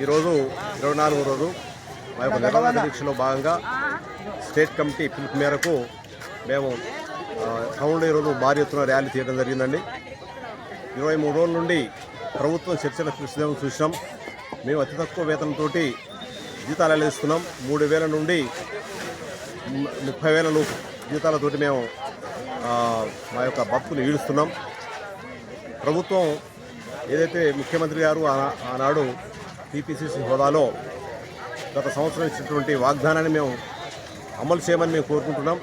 ఈరోజు 24వ రోజు మా యొక్క నిరాహార దీక్షలో భాగంగా స్టేట్ కమిటీ పిలుపు మేరకు మేము టౌన్లో ఈరోజు భారీ ఎత్తున ర్యాలీ తీయడం జరిగిందండి. 23 రోజుల నుండి ప్రభుత్వం చర్చలకు సిద్ధం చూసినాం. మేము అతి తక్కువ వేతనంతో జీతాలు ఇస్తున్నాం. 3,000 నుండి 30,000 జీతాలతోటి మేము మా యొక్క బతుకులు ఈడుస్తున్నాం. ప్రభుత్వం ఏదైతే ముఖ్యమంత్రి గారు ఆనాడు టీపీసీసీ హోదాలో గత సంవత్సరం ఇచ్చినటువంటి వాగ్దానాన్ని మేము అమలు చేయమని మేము కోరుకుంటున్నాం.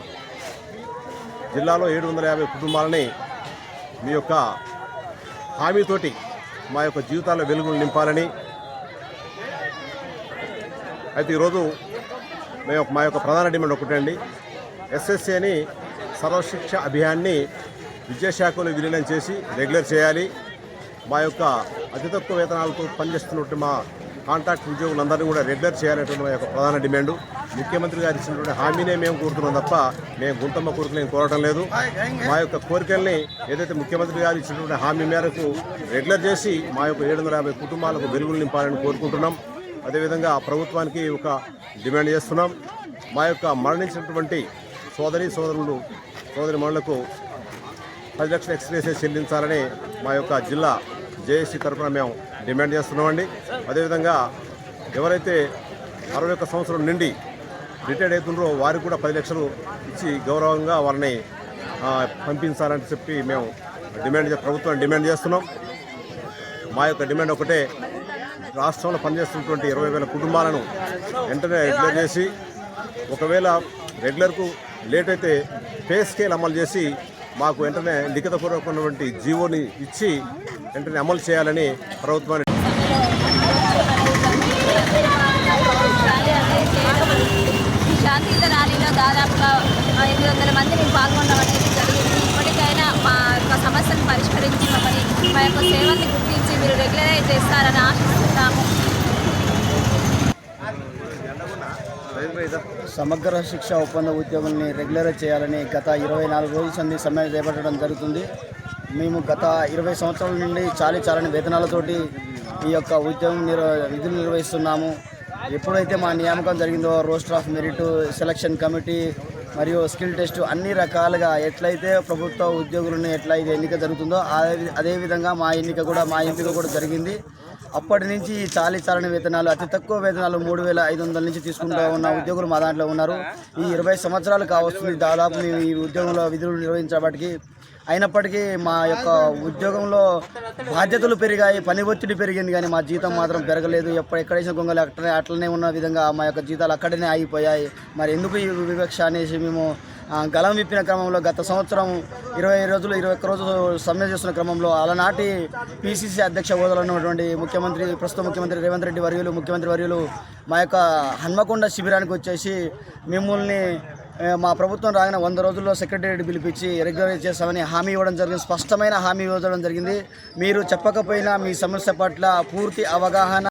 జిల్లాలో 750 కుటుంబాలని మీ యొక్క హామీతోటి మా యొక్క జీవితాల్లో వెలుగులు నింపాలని. అయితే ఈరోజు మా యొక్క ప్రధాన డిమాండ్ ఒకటే అండి. ఎస్ఎస్సీ అని సర్వశిక్ష అభియాన్ని విద్యాశాఖలో విలీనం చేసి రెగ్యులర్ చేయాలి. మా యొక్క అతి తక్కువ వేతనాలతో పనిచేస్తున్నట్టు మా కాంట్రాక్ట్ ఉద్యోగులందరినీ కూడా రెగ్యులర్ చేయాలనేటువంటి మా యొక్క ప్రధాన డిమాండు. ముఖ్యమంత్రి గారు ఇచ్చినటువంటి హామీనే మేము కోరుతున్నాం తప్ప మేము గుంతమ్మ కోరికలు ఏం కోరటం లేదు. మా యొక్క కోరికల్ని ఏదైతే ముఖ్యమంత్రి గారు ఇచ్చినటువంటి హామీ మేరకు రెగ్యులర్ చేసి మా యొక్క 750 కుటుంబాలకు వెలుగులు నింపాలని కోరుకుంటున్నాం. అదేవిధంగా ప్రభుత్వానికి ఒక డిమాండ్ చేస్తున్నాం. మా యొక్క మరణించినటువంటి సోదరి మనులకు 10 లక్షల ఎక్స్గ్రేషియా చెల్లించాలని మా యొక్క జిల్లా జేఏసీ తరఫున మేము డిమాండ్ చేస్తున్నామండి. అదేవిధంగా ఎవరైతే 61 సంవత్సరం నుండి రిటైర్డ్ అవుతున్నారో వారికి కూడా 10 లక్షలు ఇచ్చి గౌరవంగా వారిని పంపించాలని చెప్పి మేము ప్రభుత్వాన్ని డిమాండ్ చేస్తున్నాం. మా యొక్క డిమాండ్ ఒకటే, రాష్ట్రంలో పనిచేస్తున్నటువంటి 20,000 కుటుంబాలను వెంటనే రెగ్యులర్ చేసి, ఒకవేళ రెగ్యులర్కు లేట్ అయితే పే స్కేల్ అమలు చేసి మాకు వెంటనే లిఖితపూర్వకమైనటువంటి జీవోని ఇచ్చి వెంటనే అమలు చేయాలని ప్రభుత్వాన్ని శాంతియుత ర్యాలీలో దాదాపుగా 800 మంది మేము పాల్గొనడం అనేది జరిగింది. ఇప్పటికైనా మా యొక్క సమస్యను పరిష్కరించి మా యొక్క సేవల్ని గుర్తించి మీరు రెగ్యులరైజ్ చేస్తారని ఆశిస్తున్నాము. సమగ్ర శిక్ష ఒప్పంద ఉద్యోగుల్ని రెగ్యులరైజ్ చేయాలని గత 24 రోజుల సంది సమ్మె చేపట్టడం జరుగుతుంది. మేము గత 20 సంవత్సరాల నుండి చాలని వేతనాలతోటి ఈ యొక్క విధులు నిర్వహిస్తున్నాము. ఎప్పుడైతే మా నియామకం జరిగిందో roster of merit, selection committee మరియు స్కిల్ టెస్ట్ అన్ని రకాలుగా ఎట్లయితే ప్రభుత్వ ఉద్యోగులను ఎట్లయితే ఎన్నిక జరుగుతుందో అదేవిధంగా మా ఎంపిక కూడా జరిగింది. అప్పటి నుంచి చాలని వేతనాలు, అతి తక్కువ వేతనాలు 3,500 నుంచి తీసుకుంటూ ఉన్న ఉద్యోగులు మా దాంట్లో ఉన్నారు. ఈ 20 సంవత్సరాలు కావస్తుంది దాదాపు మేము ఈ ఉద్యోగంలో విధులు నిర్వహించబట్టి. అయినప్పటికీ మా యొక్క ఉద్యోగంలో బాధ్యతలు పెరిగాయి, పని ఒత్తిడి పెరిగింది, కానీ మా జీతం మాత్రం పెరగలేదు. ఎక్కడేసిన గొంగలు అట్లనే ఉన్న విధంగా మా యొక్క జీతాలు అక్కడనే ఆగిపోయాయి. మరి ఎందుకు ఈ వివక్ష అనేసి మేము గలం విప్పిన క్రమంలో గత సంవత్సరం 21 రోజులు సమ్మె చేస్తున్న క్రమంలో అలనాటి పిసిసి అధ్యక్ష హోదాలో ఉన్నటువంటి ప్రస్తుత ముఖ్యమంత్రి రేవంత్ రెడ్డి ముఖ్యమంత్రి వర్యులు మా యొక్క హన్మకొండ శిబిరానికి వచ్చేసి మిమ్మల్ని మా ప్రభుత్వం రాగానే 100 రోజుల్లో సెక్రటేరియట్ పిలిపించి రెగ్యులరైజ్ చేస్తామని హామీ ఇవ్వడం జరిగింది. స్పష్టమైన హామీ ఇవ్వడం జరిగింది. మీరు చెప్పకపోయినా మీ సమస్య పట్ల పూర్తి అవగాహన